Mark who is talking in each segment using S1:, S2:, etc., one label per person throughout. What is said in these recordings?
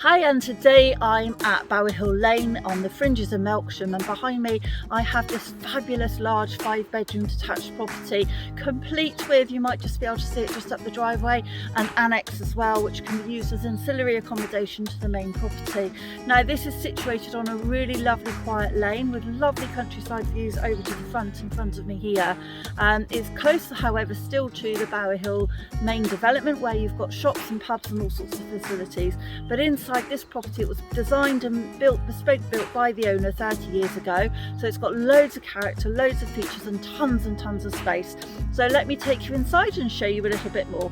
S1: Hi, and today I'm at Bower Hill Lane on the fringes of Melksham, and behind me I have this fabulous large 5-bedroom detached property, complete with, you might just be able to see it just up the driveway, an annex as well, which can be used as ancillary accommodation to the main property. Now this is situated on a really lovely quiet lane with lovely countryside views over to the front in front of me here. It's close, however, still to the Bower Hill main development where you've got shops and pubs and all sorts of facilities, but inside this property it was designed and bespoke built by the owner 30 years ago, so it's got loads of character, loads of features and tons of space. So let me take you inside and show you a little bit more.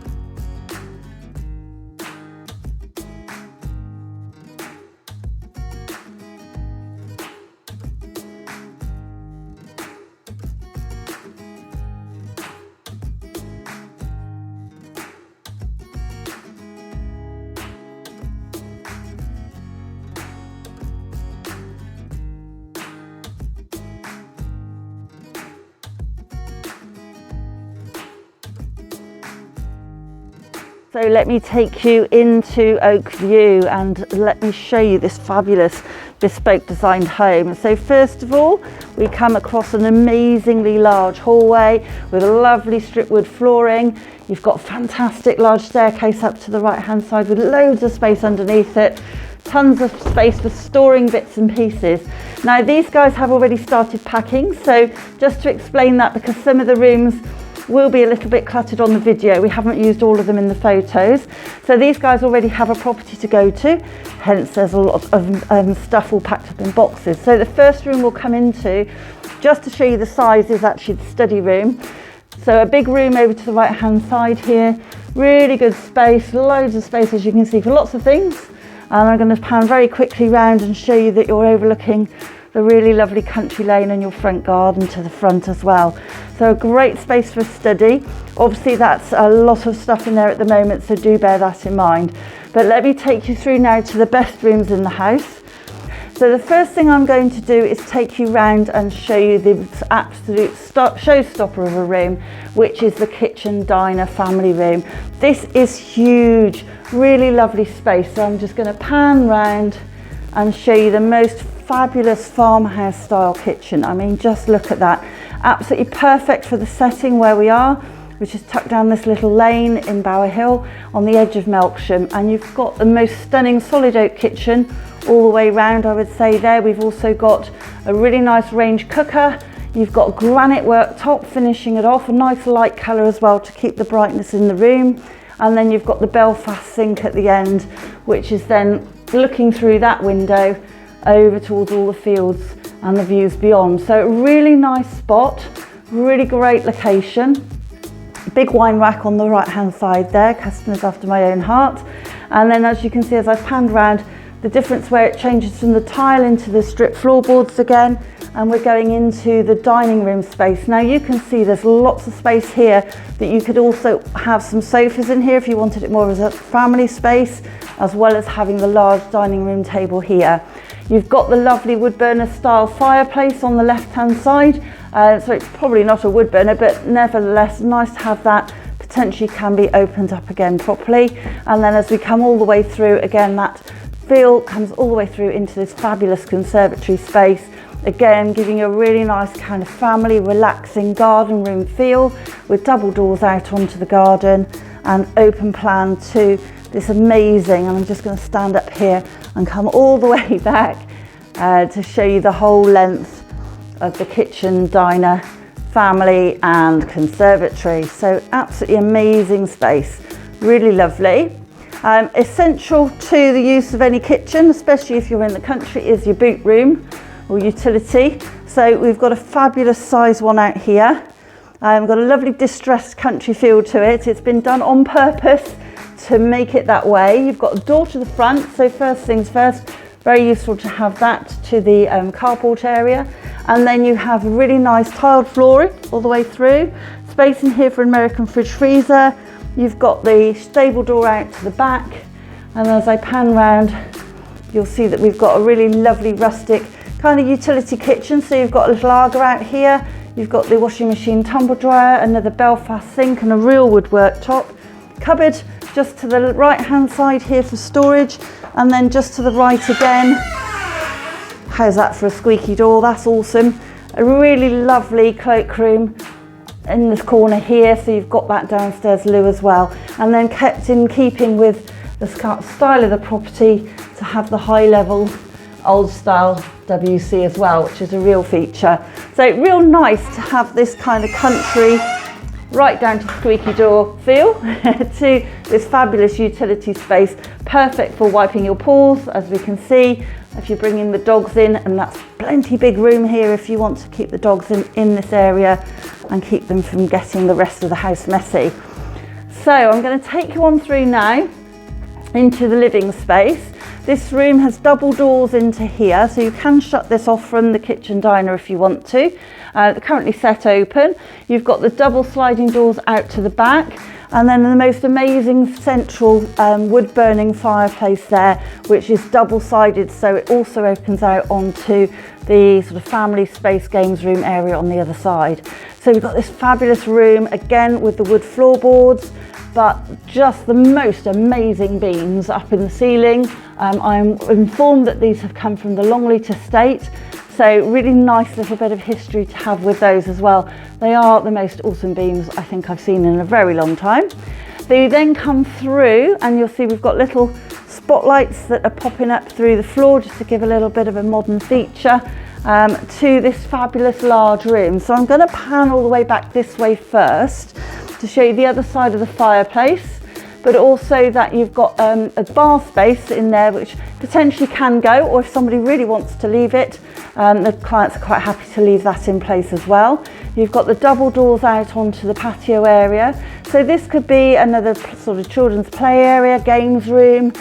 S1: So let me take you into Oak View and let me show you this fabulous bespoke designed home. So first of all, we come across an amazingly large hallway with a lovely strip wood flooring. You've got a fantastic large staircase up to the right hand side with loads of space underneath it. Tons of space for storing bits and pieces. Now these guys have already started packing, so just to explain that, because some of the rooms will be a little bit cluttered on the video, we haven't used all of them in the photos, so these guys already have a property to go to, hence there's a lot of stuff all packed up in boxes. So the first room we'll come into, just to show you the size, is actually the study room. So a big room over to the right hand side here, really good space, loads of space as you can see for lots of things, and I'm going to pan very quickly round and show you that you're overlooking the really lovely country lane and your front garden to the front as well. So a great space for a study. Obviously that's a lot of stuff in there at the moment, so do bear that in mind. But let me take you through now to the best rooms in the house. So the first thing I'm going to do is take you round and show you the absolute showstopper of a room, which is the kitchen diner family room. This is huge, really lovely space. So I'm just going to pan round and show you the most fabulous farmhouse style kitchen. I mean, just look at that. Absolutely perfect for the setting where we are, which is tucked down this little lane in Bower Hill on the edge of Melksham. And you've got the most stunning solid oak kitchen all the way round, I would say there. We've also got a really nice range cooker. You've got granite worktop finishing it off, a nice light colour as well to keep the brightness in the room. And then you've got the Belfast sink at the end, which is then looking through that window over towards all the fields and the views beyond. So really nice spot, really great location. Big wine rack on the right hand side there, customers after my own heart. And then as you can see as I panned round, the difference where it changes from the tile into the strip floorboards again, and we're going into the dining room space. Now you can see there's lots of space here that you could also have some sofas in here if you wanted it more as a family space, as well as having the large dining room table here. You've got the lovely wood burner style fireplace on the left hand side, so it's probably not a wood burner, but nevertheless nice to have that. Potentially can be opened up again properly. And then as we come all the way through, again that feel comes all the way through into this fabulous conservatory space, again giving you a really nice kind of family relaxing garden room feel with double doors out onto the garden and open plan to this amazing, and I'm just going to stand up here and come all the way back to show you the whole length of the kitchen, diner, family and conservatory. So absolutely amazing space, really lovely. Essential to the use of any kitchen, especially if you're in the country, is your boot room or utility. So we've got a fabulous size one out here. We've got a lovely distressed country feel to it. It's been done on purpose to make it that way. You've got a door to the front, so first things first, very useful to have that to the carport area. And then you have really nice tiled flooring all the way through. Space in here for an American fridge freezer. You've got the stable door out to the back. And as I pan round, you'll see that we've got a really lovely rustic kind of utility kitchen. So you've got a little Aga out here. You've got the washing machine tumble dryer, another Belfast sink and a real wood worktop. Cupboard just to the right hand side here for storage, and then just to the right again. How's that for a squeaky door? That's awesome. A really lovely cloakroom in this corner here, so you've got that downstairs loo as well, and then kept in keeping with the style of the property to have the high level old style WC as well, which is a real feature. So real nice to have this kind of country right down to squeaky door feel to this fabulous utility space, perfect for wiping your paws, as we can see if you're bringing the dogs in, and that's plenty big room here if you want to keep the dogs in this area and keep them from getting the rest of the house messy. So I'm going to take you on through now into the living space. This room has double doors into here, so you can shut this off from the kitchen diner if you want to. They're currently set open. You've got the double sliding doors out to the back, and then the most amazing central wood burning fireplace there, which is double sided, so it also opens out onto the sort of family space games room area on the other side. So we've got this fabulous room again with the wood floorboards, but just the most amazing beams up in the ceiling. I'm informed that these have come from the Longleat estate, so really nice little bit of history to have with those as well. They are the most awesome beams I think I've seen in a very long time. They then come through and you'll see we've got little spotlights that are popping up through the floor just to give a little bit of a modern feature to this fabulous large room. So I'm going to pan all the way back this way first to show you the other side of the fireplace, but also that you've got a bar space in there which potentially can go, or if somebody really wants to leave it, the clients are quite happy to leave that in place as well. You've got the double doors out onto the patio area, so this could be another sort of children's play area, games room,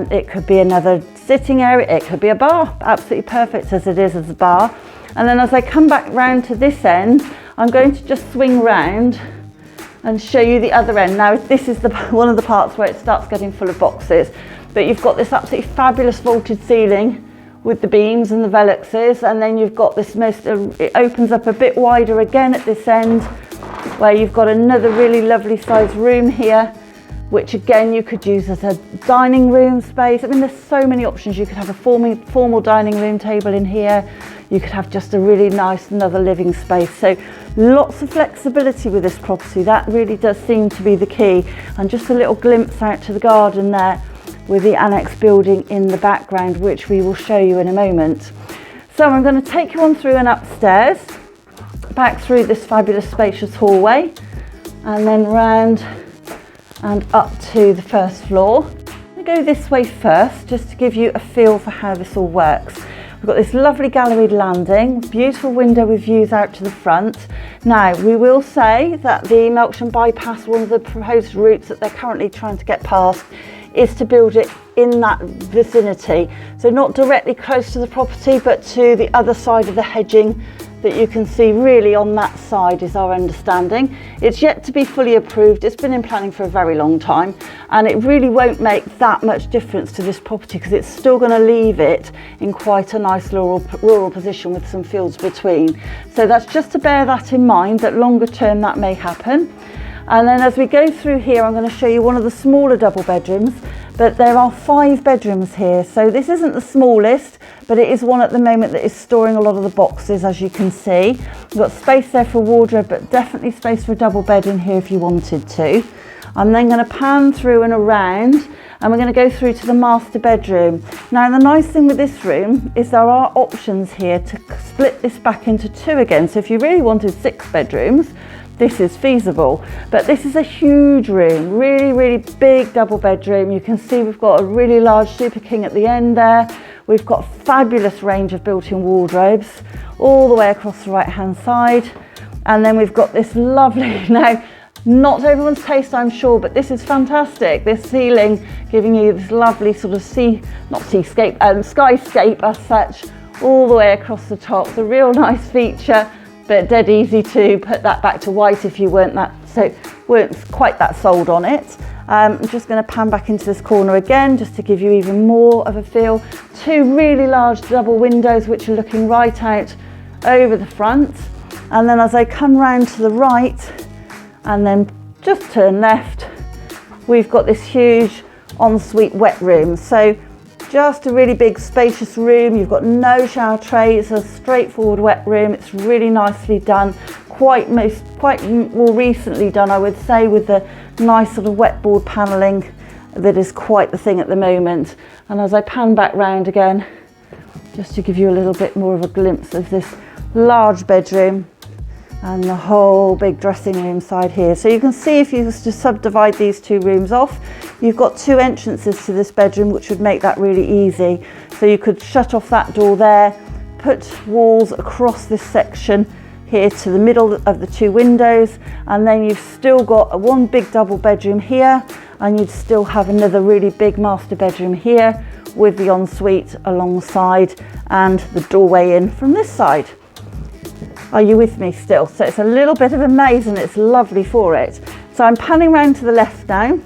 S1: it could be another sitting area, it could be a bar, absolutely perfect as it is as a bar. And then as I come back round to this end, I'm going to just swing round and show you the other end. Now this is one of the parts where it starts getting full of boxes, but you've got this absolutely fabulous vaulted ceiling with the beams and the velluxes, and then you've got this it opens up a bit wider again at this end where you've got another really lovely sized room here, which again you could use as a dining room space. I mean, there's so many options. You could have a formal dining room table in here. You could have just a really nice another living space. So lots of flexibility with this property. That really does seem to be the key. And just a little glimpse out to the garden there with the annex building in the background, which we will show you in a moment. So I'm going to take you on through and upstairs, back through this fabulous spacious hallway, and then round and up to the first floor. I'm going to go this way first just to give you a feel for how this all works. We've got this lovely galleried landing, beautiful window with views out to the front. Now, we will say that the Melksham bypass, one of the proposed routes that they're currently trying to get past, is to build it in that vicinity. So not directly close to the property, but to the other side of the hedging that you can see really on that side is our understanding. It's yet to be fully approved. It's been in planning for a very long time, and it really won't make that much difference to this property because it's still going to leave it in quite a nice rural position with some fields between. So that's just to bear that in mind, that longer term that may happen. And then as we go through here, I'm going to show you one of the smaller double bedrooms, but there are 5 bedrooms here. So this isn't the smallest, but it is one at the moment that is storing a lot of the boxes, as you can see. You've got space there for a wardrobe, but definitely space for a double bed in here if you wanted to. I'm then going to pan through and around, and we're going to go through to the master bedroom. Now, the nice thing with this room is there are options here to split this back into 2 again. So if you really wanted 6 bedrooms, this is feasible, but this is a huge room, really, really big double bedroom. You can see we've got a really large Super King at the end there. We've got a fabulous range of built-in wardrobes all the way across the right-hand side. And then we've got this lovely, now, not everyone's taste, I'm sure, but this is fantastic. This ceiling giving you this lovely sort of skyscape as such, all the way across the top. It's a real nice feature, but dead easy to put that back to white if you weren't quite that sold on it. I'm just going to pan back into this corner again just to give you even more of a feel. 2 really large double windows which are looking right out over the front. And then as I come round to the right and then just turn left, we've got this huge ensuite wet room. So just a really big spacious room. You've got no shower tray. It's a straightforward wet room. It's really nicely done, quite more recently done, I would say, with the nice sort of wetboard panelling that is quite the thing at the moment. And as I pan back round again, just to give you a little bit more of a glimpse of this large bedroom and the whole big dressing room side here. So you can see, if you was to subdivide these two rooms off, you've got two entrances to this bedroom, which would make that really easy. So you could shut off that door there, put walls across this section here to the middle of the two windows, and then you've still got one big double bedroom here, and you'd still have another really big master bedroom here with the ensuite alongside and the doorway in from this side. Are you with me still? So it's a little bit of a maze and it's lovely for it. So I'm panning round to the left now,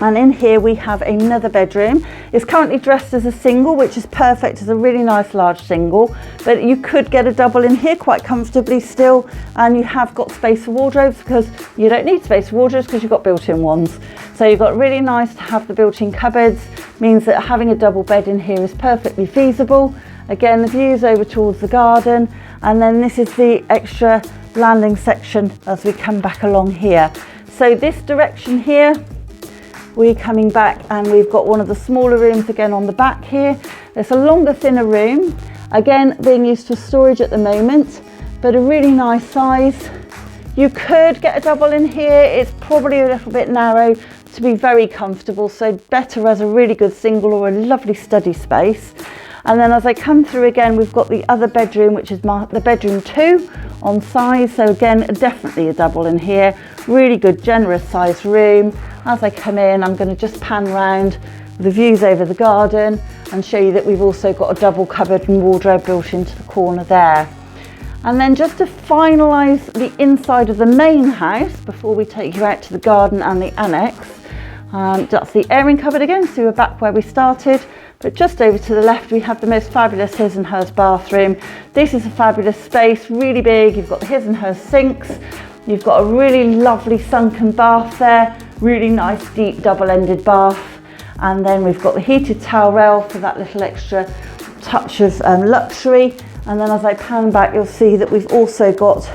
S1: and in here we have another bedroom. It's currently dressed as a single, which is perfect as a really nice large single, but you could get a double in here quite comfortably still, and you have got space for wardrobes, because you don't need space for wardrobes because you've got built-in ones. So you've got really nice to have the built-in cupboards, means that having a double bed in here is perfectly feasible. Again, the views over towards the garden, and then this is the extra landing section as we come back along here. So this direction here, we're coming back and we've got one of the smaller rooms again on the back here. It's a longer, thinner room, again being used for storage at the moment, but a really nice size. You could get a double in here. It's probably a little bit narrow to be very comfortable, so better as a really good single or a lovely study space. And then as I come through again, we've got the other bedroom, which is the bedroom 2 on size. So again, definitely a double in here. Really good, generous sized room. As I come in, I'm going to just pan round the views over the garden and show you that we've also got a double cupboard and wardrobe built into the corner there. And then just to finalise the inside of the main house before we take you out to the garden and the annexe, that's the airing cupboard again, so we're back where we started. But just over to the left, we have the most fabulous his and hers bathroom. This is a fabulous space, really big. You've got the his and hers sinks. You've got a really lovely sunken bath there, really nice deep double-ended bath. And then we've got the heated towel rail for that little extra touch of luxury. And then as I pan back, you'll see that we've also got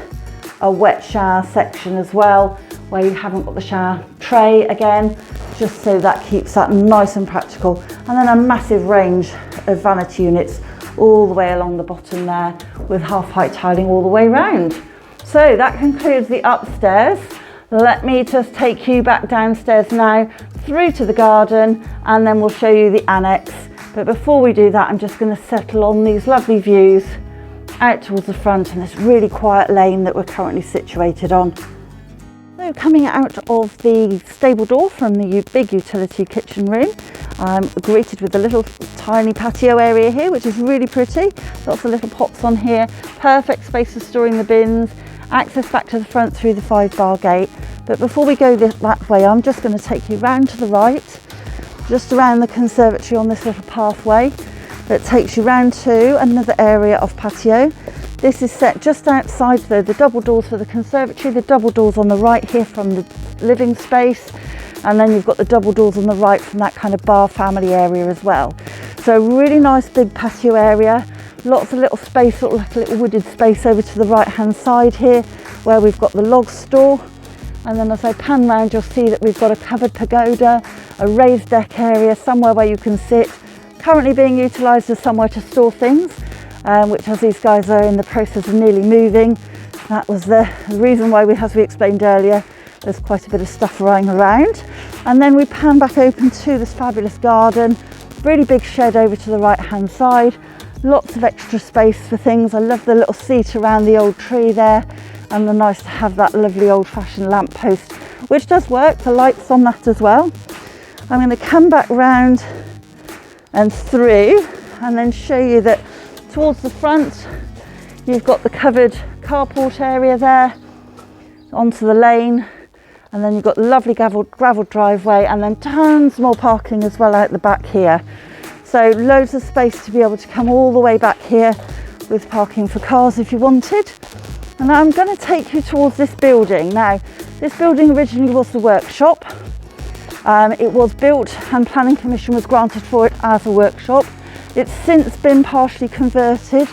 S1: a wet shower section as well, where you haven't got the shower tray again, just so that keeps that nice and practical. And then a massive range of vanity units all the way along the bottom there, with half height tiling all the way round. So that concludes the upstairs. Let me just take you back downstairs now, through to the garden, and then we'll show you the annexe. But before we do that, I'm just going to settle on these lovely views out towards the front and this really quiet lane that we're currently situated on. So coming out of the stable door from the big utility kitchen room, I'm greeted with a little tiny patio area here, which is really pretty. Lots of little pots on here, perfect space for storing the bins, access back to the front through the 5-bar gate. But before we go that way, I'm just going to take you round to the right, just around the conservatory on this little pathway that takes you round to another area of patio. This is set just outside the double doors for the conservatory, the double doors on the right here from the living space, and then you've got the double doors on the right from that kind of bar family area as well. So really nice big patio area, lots of little space, sort of like a little wooded space over to the right hand side here, where we've got the log store. And then as I pan round, you'll see that we've got a covered pagoda, a raised deck area, somewhere where you can sit, currently being utilised as somewhere to store things, which, as these guys are in the process of nearly moving, that was the reason why, as we explained earlier, there's quite a bit of stuff lying around. And then we pan back open to this fabulous garden, really big shed over to the right hand side, lots of extra space for things. I love the little seat around the old tree there, and the nice to have that lovely old-fashioned lamp post, which does work, the lights on that as well. I'm going to come back round and through and then show you that towards the front you've got the covered carport area there onto the lane, and then you've got the lovely gravel driveway, and then tons more parking as well out the back here. So loads of space to be able to come all the way back here with parking for cars if you wanted. And I'm going to take you towards this building. Now, this building originally was the workshop. It was built and planning permission was granted for it as a workshop. It's since been partially converted,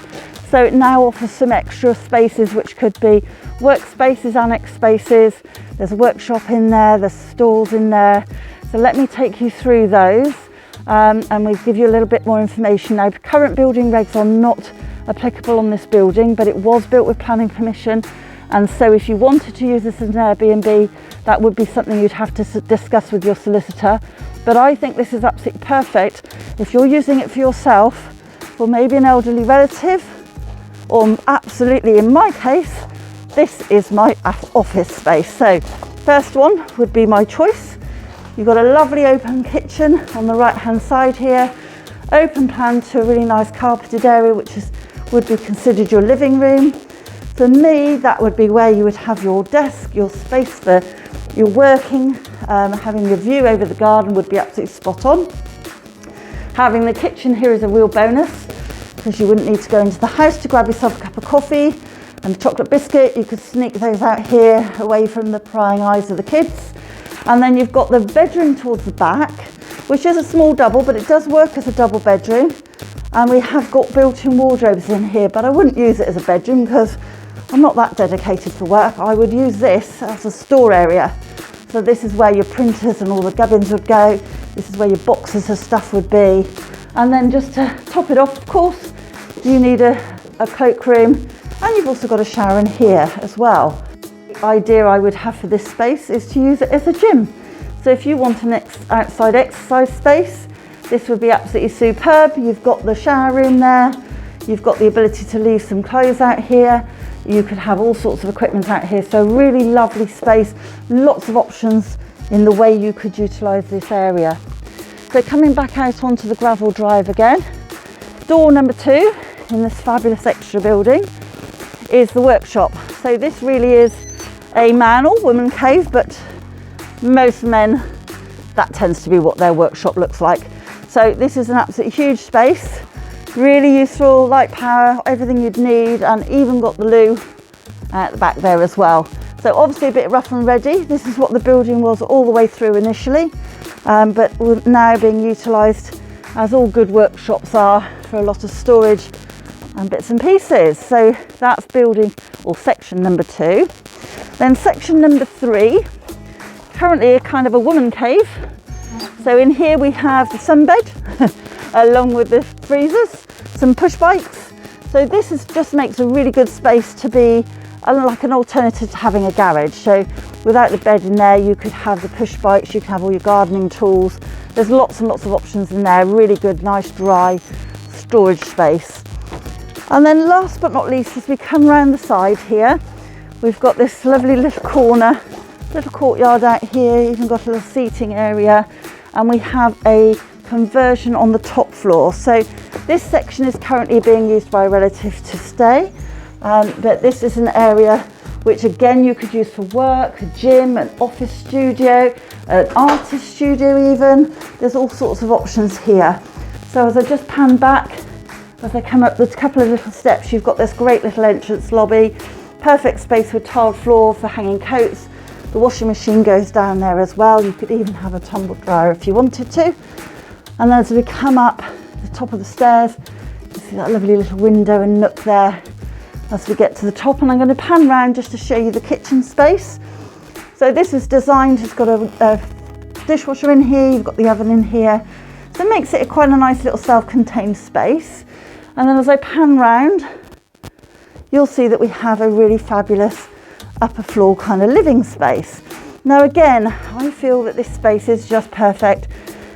S1: so it now offers some extra spaces which could be workspaces, annex spaces. There's a workshop in there, there's stalls in there. So let me take you through those and we'll give you a little bit more information. Now, current building regs are not applicable on this building, but it was built with planning permission. And so if you wanted to use this as an Airbnb, that would be something you'd have to discuss with your solicitor. But I think this is absolutely perfect if you're using it for yourself, or maybe an elderly relative, or absolutely in my case, this is my office space. So first one would be my choice. You've got a lovely open kitchen on the right hand side here, open plan to a really nice carpeted area which would be considered your living room. For me, that would be where you would have your desk, your space for your working. Having a view over the garden would be absolutely spot on. Having the kitchen here is a real bonus because you wouldn't need to go into the house to grab yourself a cup of coffee and a chocolate biscuit. You could sneak those out here away from the prying eyes of the kids. And then you've got the bedroom towards the back, which is a small double, but it does work as a double bedroom. And we have got built-in wardrobes in here, but I wouldn't use it as a bedroom because I'm not that dedicated for work. I would use this as a store area. So this is where your printers and all the gubbins would go. This is where your boxes of stuff would be. And then just to top it off, of course, you need a cloakroom, and you've also got a shower in here as well. The idea I would have for this space is to use it as a gym. So if you want an outside exercise space, this would be absolutely superb. You've got the shower room there. You've got the ability to leave some clothes out here. You could have all sorts of equipment out here. So really lovely space, lots of options in the way you could utilise this area. So coming back out onto the gravel drive again, door number 2 in this fabulous extra building is the workshop. So this really is a man or woman cave, but most men, that tends to be what their workshop looks like. So this is an absolutely huge space. Really useful, light power, everything you'd need, and even got the loo at the back there as well. So obviously a bit rough and ready. This is what the building was all the way through initially, but now being utilised as all good workshops are for a lot of storage and bits and pieces. So that's building or section number 2. Then section number 3, currently a kind of a woman cave. So in here we have the sunbed along with the freezers, some push bikes. So this just makes a really good space to be like an alternative to having a garage. So without the bed in there, you could have the push bikes, you can have all your gardening tools. There's lots and lots of options in there. Really good, nice, dry storage space. And then last but not least, as we come round the side here, we've got this lovely little corner, little courtyard out here, even got a little seating area, and we have a conversion on the top floor. So this section is currently being used by a relative to stay, but this is an area which again you could use for work, a gym, an office studio, an artist studio even. There's all sorts of options here. So as I just pan back, as I come up the couple of little steps, you've got this great little entrance lobby, perfect space with tiled floor for hanging coats. The washing machine goes down there as well. You could even have a tumble dryer if you wanted to. And then as we come up the top of the stairs, you see that lovely little window and nook there as we get to the top. And I'm going to pan round just to show you the kitchen space. So this is designed, it's got a dishwasher in here, you've got the oven in here. So it makes it quite a nice little self-contained space. And then as I pan round, you'll see that we have a really fabulous upper floor kind of living space. Now again, I feel that this space is just perfect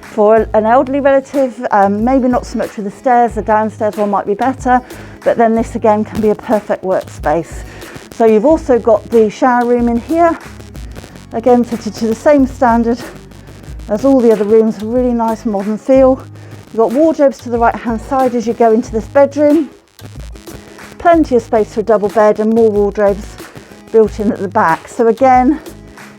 S1: for an elderly relative, maybe not so much with the stairs, the downstairs one might be better, but then this again can be a perfect workspace. So you've also got the shower room in here, again fitted to the same standard as all the other rooms, a really nice modern feel. You've got wardrobes to the right hand side as you go into this bedroom, plenty of space for a double bed and more wardrobes built in at the back. So again,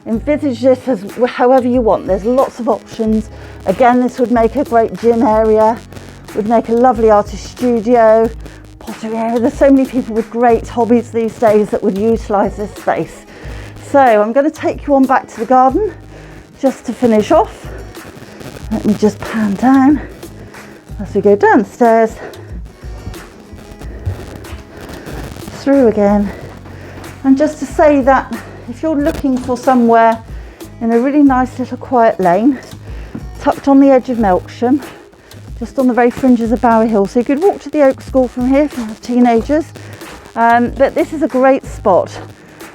S1: envisage this as however you want. There's lots of options. Again, this would make a great gym area, would make a lovely artist studio, pottery area. There's so many people with great hobbies these days that would utilise this space. So I'm going to take you on back to the garden, just to finish off, let me just pan down as we go downstairs, through again. And just to say that if you're looking for somewhere in a really nice little quiet lane, tucked on the edge of Melksham, just on the very fringes of Bower Hill, so you could walk to the Oak School from here if you have teenagers, but this is a great spot.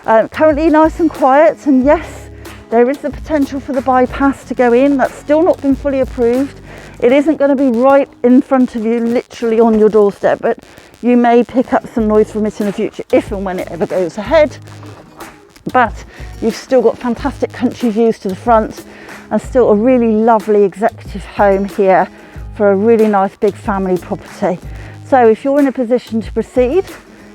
S1: Currently nice and quiet, and yes, there is the potential for the bypass to go in. That's still not been fully approved. It isn't going to be right in front of you, literally on your doorstep, but you may pick up some noise from it in the future if and when it ever goes ahead. But you've still got fantastic country views to the front and still a really lovely executive home here for a really nice big family property. So if you're in a position to proceed,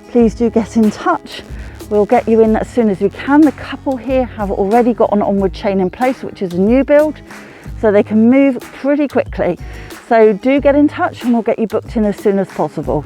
S1: please do get in touch. We'll get you in as soon as we can. The couple here have already got an onward chain in place, which is a new build, so they can move pretty quickly. So do get in touch and we'll get you booked in as soon as possible.